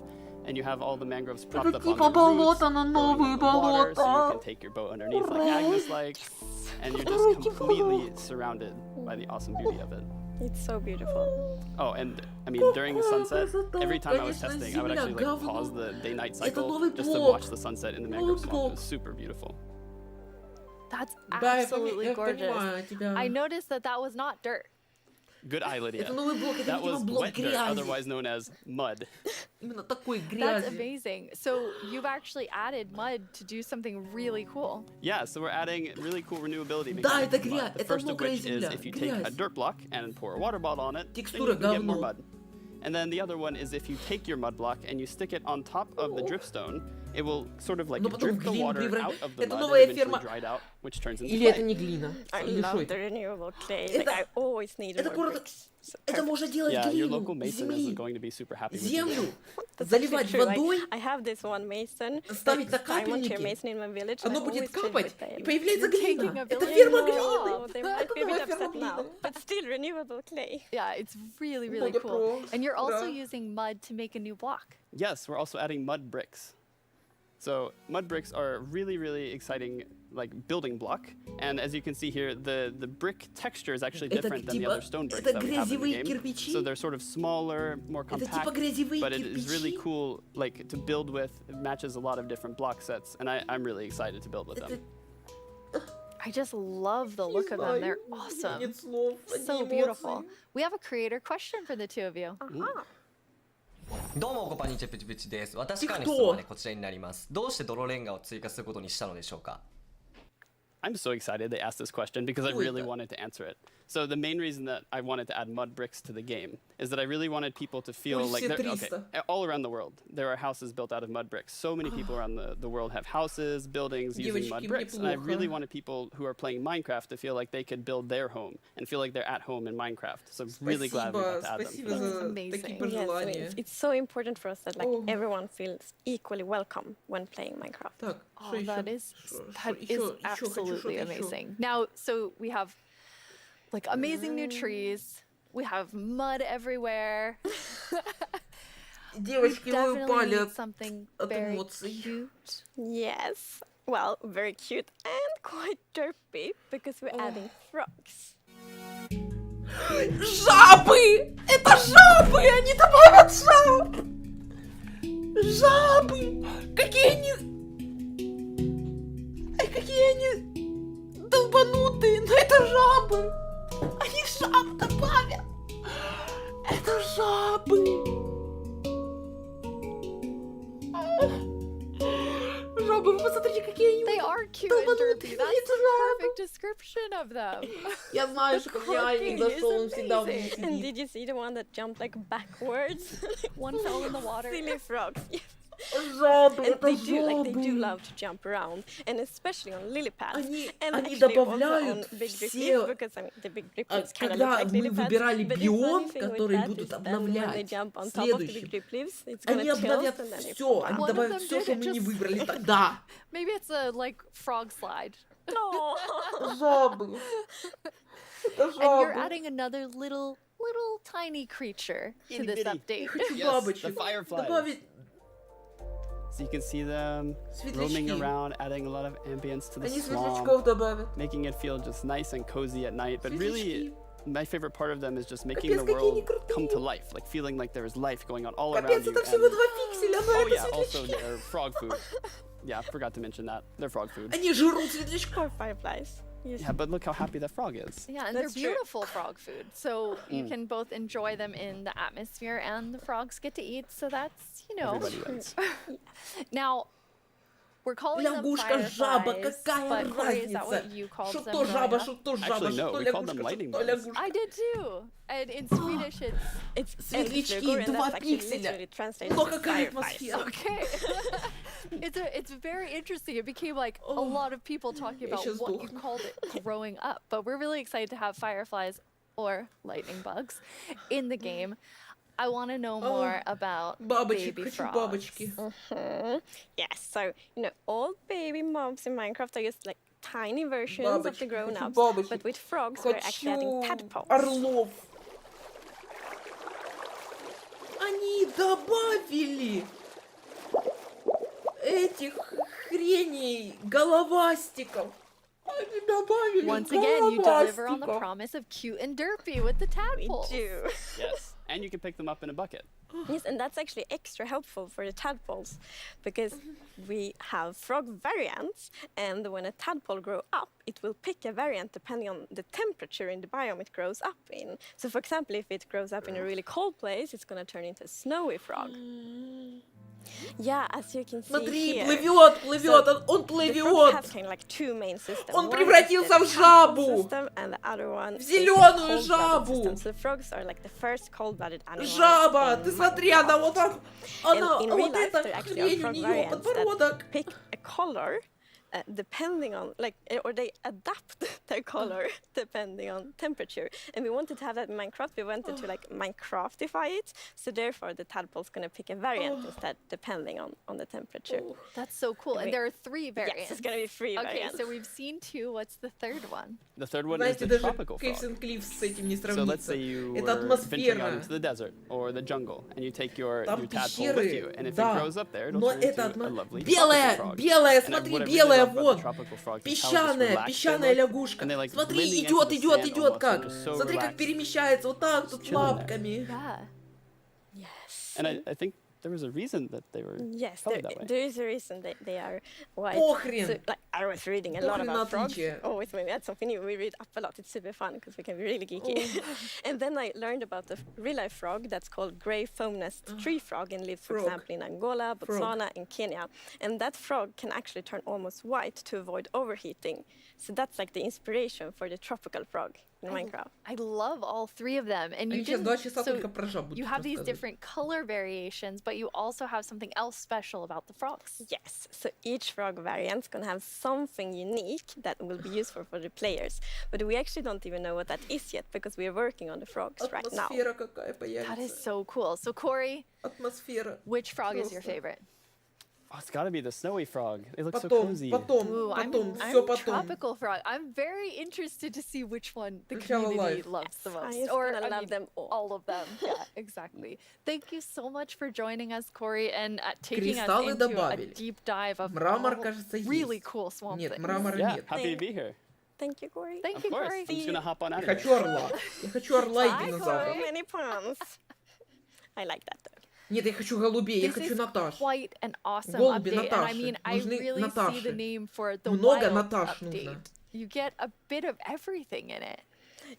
And you have all the mangroves propped up on the roots, water, so you can take your boat underneath like Agnes likes, and you're just completely surrounded by the awesome beauty of it. It's so beautiful. Oh, and I mean, during the sunset, every time I was testing, I would actually like pause the day-night cycle just to watch the sunset in the mangrove swamp. It was super beautiful. That's absolutely gorgeous. I noticed that was not dirt. Good eye, Lydia. That was wet dirt, otherwise known as mud. That's amazing. So you've actually added mud to do something really cool. Yeah, so we're adding really cool renewability mechanics to mud. The first of which is if you take a dirt block and pour a water bottle on it, then you can get more mud. And then the other one is if you take your mud block and you stick it on top of the dripstone, it will sort of like drip the water out of the mud and eventually dry it out, which turns into clay. I love the renewable clay. Like, I always need more bricks. Yeah, your local mason is going to be super happy with you. Заливать водой, I have this one mason, ставить на капельники, mason in my village, оно будет капать, и появляется глина. Это ферма глины. They might be a bit upset now, but still renewable clay. Yeah, it's really, really cool. And you're also using mud to make a new block. Yes, we're also adding mud bricks. So mud bricks are a really, really exciting like building block, and as you can see here, the brick texture is actually different than the other stone bricks that we have in the game. So they're sort of smaller, more compact, but it is really cool like to build with. It matches a lot of different block sets, and I'm really excited to build with them. I just love the look of them. They're awesome. So beautiful. We have a creator question for the two of you. どうもこんにちはプチプチです。私からの質問はねこちらになります。どうして泥レンガを追加することにしたのでしょうか? I'm so excited they asked this question because I really wanted to answer it. So the main reason that I wanted to add mud bricks to the game is that I really wanted people to feel like okay, all around the world there are houses built out of mud bricks. So many people around the world have houses, buildings using mud bricks, and I really wanted people who are playing Minecraft to feel like they could build their home and feel like they're at home in Minecraft. So I'm really glad we got to add them. That's amazing. Yes, it's so important for us that like everyone feels equally welcome when playing Minecraft. Oh, that is absolutely amazing. Now, so we have like amazing new trees. We have mud everywhere. Девочки, вы упали от very эмоций. cute. Yes. Well, very cute and quite derpy because we're adding frogs. Жабы! Это жабы! Они добавят жаб! Жабы! Какие они... Ай, какие они долбанутые! Но это жабы! Они жаб добавят! Это жабы! Жабы, вы посмотрите, какие они... They are cute and derpy. That's the perfect description of them. Я знаю, что ко мне Айник зашел, он всегда в ней And did you see the one that jumped like backwards? One fell in the water. Silly frogs. Жабы, And это they do жабы! love to jump around, and especially on lily pads. And Они actually also добавляют on big drip все... leaves, because I mean, the big drip leaves kind of Когда look like мы lily pads. выбирали But the биом, funny thing with который that будут is then when they обновлять jump on top of the big следующим, drip leaves, it's они gonna обновят tilt and then they все, fall они back. добавят все, что мы не выбрали тогда. Maybe it's a like frog slide. No. Жабы. Это And you're жабы. adding another little tiny creature to Itty this bitty. update. Хочу Yes, бабочек. the fireflies. Добавить So you can see them roaming светлячки. around, adding a lot of ambience to the Они swamp, светлячков добавят. making it feel just nice and cozy at night. But really, my favorite part of them is just making Капец, the какие они world come to крутые. life, like feeling like there is life going on all Капец, around you. это всего 2 пикселя, но Oh это yeah, also светлячки. they're frog food. Yeah, I forgot to mention that. They're frog food. Они жрут светлячков. Or fireflies. Yes. Yeah, but look how happy that frog is. Yeah, and That's they're true. beautiful frog food. So you can both enjoy them in the atmosphere and the frogs get to eat. So that's, you know. Everybody wins. Now, we're calling them Лягушка, жаба, fireflies, какая but Corey, is that разница? what you called Что them то growing жаба, up? что то жаба, Actually, no, что we called them лягушка, lightning что то bugs. лягушка. I did too. And in Swedish, It's Светлячки, Elflugor, and 2 that's actually пикселя. literally translated Но to какая fireflies. атмосфера. okay. It's very interesting. It became like a lot of people talking about сейчас what you сдохну. called it growing up. But we're really excited to have fireflies or lightning bugs in the game. I want to know more about Бабочек, baby хочу frogs. бабочки. Yes, so all baby mobs in Minecraft are just like tiny versions of the Бабочек, grown хочу ups, бабочек. but with frogs we're actually adding Хочу tadpoles. орлов. Они добавили этих хреней, головастиков. Они добавили Once again, you deliver on the головастиков. promise of cute and derpy with the tadpoles. We do. Yes, and you can pick them up in a bucket. Yes, and that's actually extra helpful for the tadpoles because we have frog variants, and when a tadpole grows up, it will pick a variant depending on the temperature in the biome it grows up in. So, for example, if it grows up in a really cold place, it's going to turn into a snowy frog. Yeah, as you can see Смотри, here. плывет, плывет, он The frog плывет. has kind of like two main systems. Он One превратился is the в жабу. tadpole system, and the other one В is зелёную the cold-blooded жабу. system. So the frogs are like the first cold-blooded animals. Жаба, in ты смотри, она вот так, она, in вот real life, эта there actually are хрень у frog нее, variants подбородок. that pick a color depending on, like, or they adapt their color depending on temperature. And we wanted to have that in Minecraft. We wanted to like Minecraftify it. So therefore, the tadpole's gonna pick a variant instead, depending on the temperature. That's so cool. And there are 3 variants. Yes, it's gonna be 3 Okay, variants. so we've seen 2. What's the third one? The third one is Знаете, the даже tropical frog. Caves and Cliffs с этим не So let's сравнится. say you Это were venturing out атмосфера. into the desert or the jungle, and you take your Там tadpole with you, пещеры, and if it да. grows up there, it'll Но turn это into a lovely белая, tropical frog. белая, And смотри, what I really белая, love about the вон. tropical frogs is how just Песчаная, relaxed they песчаная look, лягушка. and they, like, Смотри, blending идет, into the идет, sand идет almost, как. and just so Смотри, как relaxed. перемещается вот так, тут chilling there. лапками. Yeah. Yes. And I think there was a reason that they were Yes, colored that way. there is a reason they are white. Похрен. So, like, I was reading a lot Похрен about frogs. отличие. Always when we add something new, we read up a lot. It's super fun because we can be really geeky. And then I learned about the real-life frog that's called grey foam-nest tree frog and lives, for Frog. example, in Angola, Botswana, and Kenya. And that frog can actually turn almost white to avoid overheating. So that's like the inspiration for the tropical frog in Minecraft. I love all 3 of them. And you Они сейчас didn't, 2 часа so только про жабу you будут have these рассказывать. different color variations, but you also have something else special about the frogs. Yes, so each frog variant's gonna have something unique that will be useful for the players. But we actually don't even know what that is yet because we are working on the frogs right now. Атмосфера какая That is появится. so cool. So Corey, Атмосфера. which frog is your Просто. favorite? Oh, it's gotta be the snowy frog. It looks so Потом, cozy. потом, I'm все потом. tropical frog. I'm very interested to see which one the Сначала community Лайв. loves the most. I'm Or gonna I love mean, them all. all of them. Yeah, exactly. Thank you so much for joining us, Corey, and taking us Кристаллы into a добавили. deep dive of Мрамор, all кажется, really есть. cool swamp Нет, things. мрамора Yeah, нет. happy to be here. Thank you, Corey. Thank Of you, course. Corey. I'm just gonna hop on out Я of хочу here. орла. Я хочу орла и Hi, динозавра. Corey. Many puns. I like that though. Нет, я хочу голубей, я This хочу is Наташ. quite an awesome Голуби, update, and I Наташи. mean, I Нужны really see Наташи. the name for the Много wild Наташ update. нужно. You get a bit of everything in it.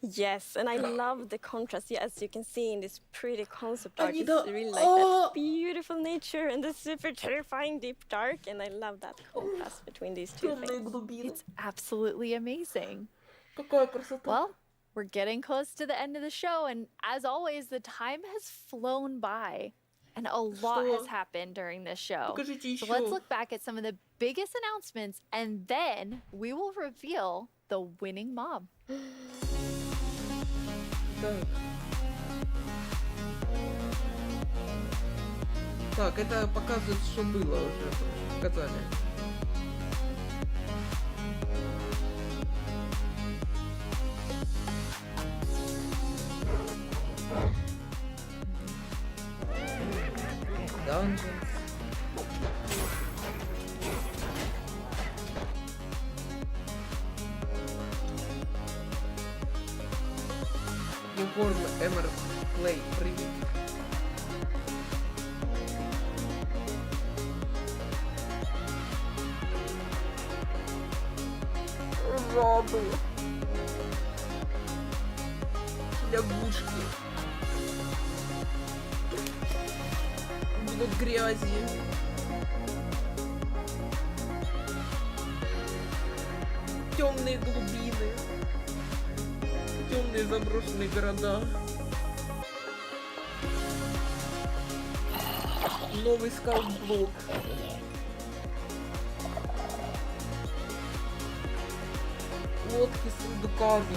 Yes, and I love the contrast. Yeah, as you can see in this pretty concept art, Они it's да- really like that beautiful nature and the super terrifying deep dark, and I love that contrast between these two Темные things. глубины. It's absolutely amazing. Какая красота. Well, we're getting close to the end of the show, and as always, the time has flown by, and a lot Что? has happened during this show. Покажите So еще. let's look back at some of the biggest announcements, and then we will reveal the winning mob. Так. Так, это показывает, что было уже. Показали. Dungeons. Егор Эмер Плей, привет. Жабы. Лягушки. Блок грязи. Темные глубины. Темные заброшенные города. Новый скаут-блок. Лодки с сундуками.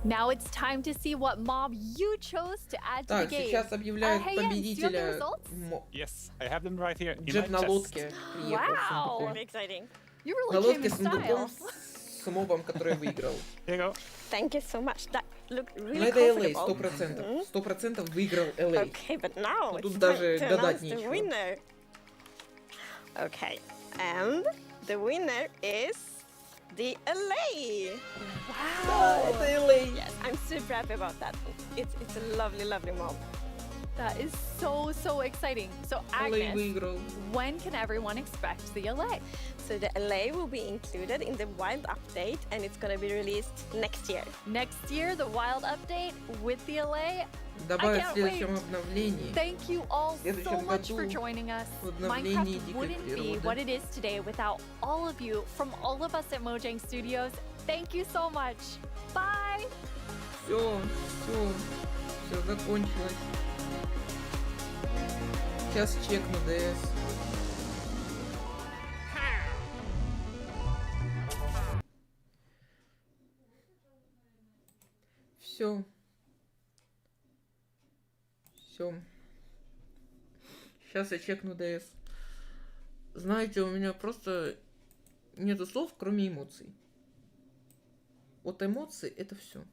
Now it's time to see what mob you chose to add to the Так, game. сейчас объявляют Hey, Jens, do you have the победителя. results? Yes, I have them right here in Джеб my на chest. лодке приехал с Wow. сундуком. Very exciting. You На really came лодке in с сундуком style. с мобом, который выиграл. Here you go. Thank you so much. That looked Но really это LA, comfortable. 100% выиграл LA. Okay, but now Ну, it's тут time даже to гадать announce the нечего. winner. Okay, and the winner is the LA. Да, это LA. Yes, I'm super happy about that. It's a lovely, lovely mob. That is so exciting. So LA Agnes, выиграл. when can everyone expect the LA? So the LA will be included in the Wild update, and it's gonna be released next year. Next year, the wild update with the LA. Добавят I в can't следующем wait. обновлении. Thank you all so следующем much for году joining us. в обновлении Minecraft Дикой wouldn't be природы. what it is today without all of you. From all of us at Mojang Studios, thank you so much. Bye! Все закончилось. Сейчас чекну ДС. Все. Сейчас я чекну ДС. Знаете, у меня просто нету слов, кроме эмоций. Вот эмоции — это все.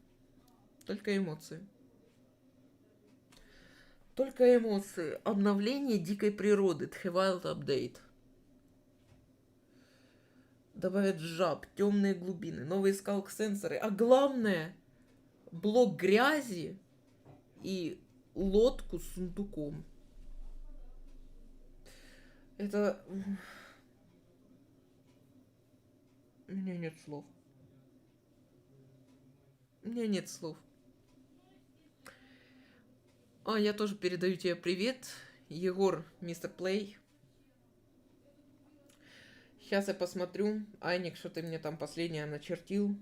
Только эмоции. Только эмоции. Обновление дикой природы. The Wild Update. Добавят жаб, темные глубины, новые скалк-сенсоры. А главное, блок грязи и лодку с сундуком. Это... У меня нет слов. У меня нет слов. А, я тоже передаю тебе привет. Егор, мистер Плей. Сейчас я посмотрю. Айник, что ты мне там последнее начертил.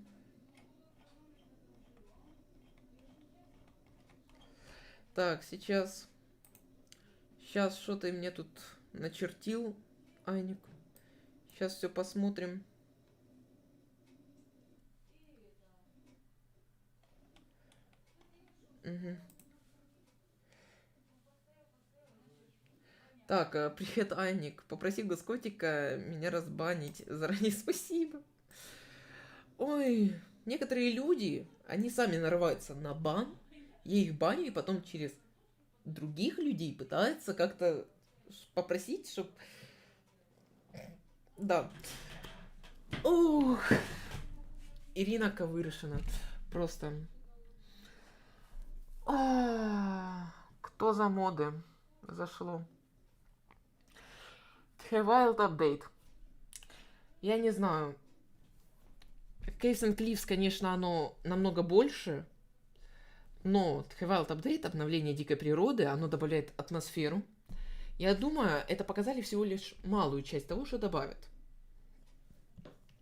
Так, сейчас что ты мне тут начертил, Айник. Сейчас все посмотрим. Угу. Так, привет, Айник. Попроси GOST Котика меня разбанить. Заранее спасибо. Ой, некоторые люди, они сами нарываются на бан, я их баню, и потом через других людей пытаются как-то попросить, чтобы... Да. Ух. Ирина Ковыршина. Просто... Кто за моды? Зашло. Wild Update. Я не знаю. Caves and Cliffs, конечно, оно намного больше, но Wild Update, обновление дикой природы, оно добавляет атмосферу. Я думаю, это показали всего лишь малую часть того, что добавят.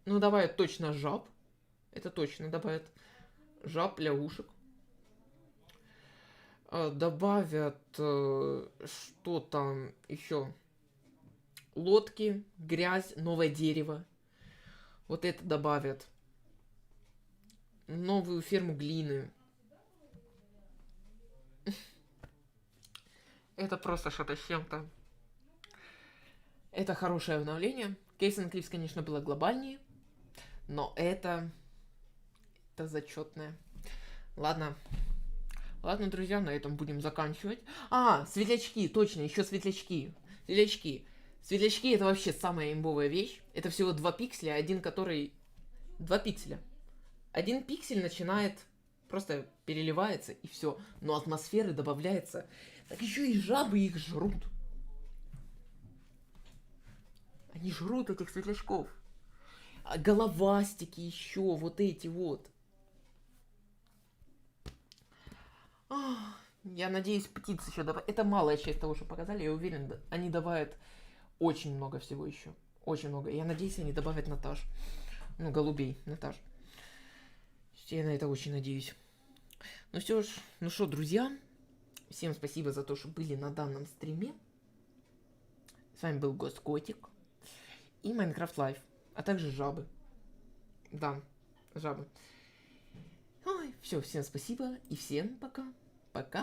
Ну, добавят точно жаб. Это точно добавят жаб, лягушек. Добавят что там еще? Лодки, грязь, новое дерево. Вот это добавят. Новую ферму глины. Это просто что-то с чем-то. Это хорошее обновление. Caves and Cliffs, конечно, было глобальнее. Но это зачетное. Ладно. Ладно, друзья, на этом будем заканчивать. Светлячки, точно, еще светлячки. Светлячки это вообще самая имбовая вещь. Это всего 2 пикселя, один который... 2 пикселя. 1 пиксель начинает, просто переливается и все. Но атмосферы добавляется. Так еще и жабы их жрут. Они жрут этих светлячков. Головастики еще, вот эти вот. Я надеюсь, птиц еще добавят. Это малая часть того, что показали. Я уверен, они добавят очень много всего еще. Очень много. Я надеюсь, они добавят Наташ. Ну, голубей, Наташ. Я на это очень надеюсь. Ну все ж, ну что, друзья, всем спасибо за то, что были на данном стриме. С вами был GOST Котик и Майнкрафт Лайв, а также жабы. Да, жабы. Ой, все, всем спасибо и всем пока. Пока.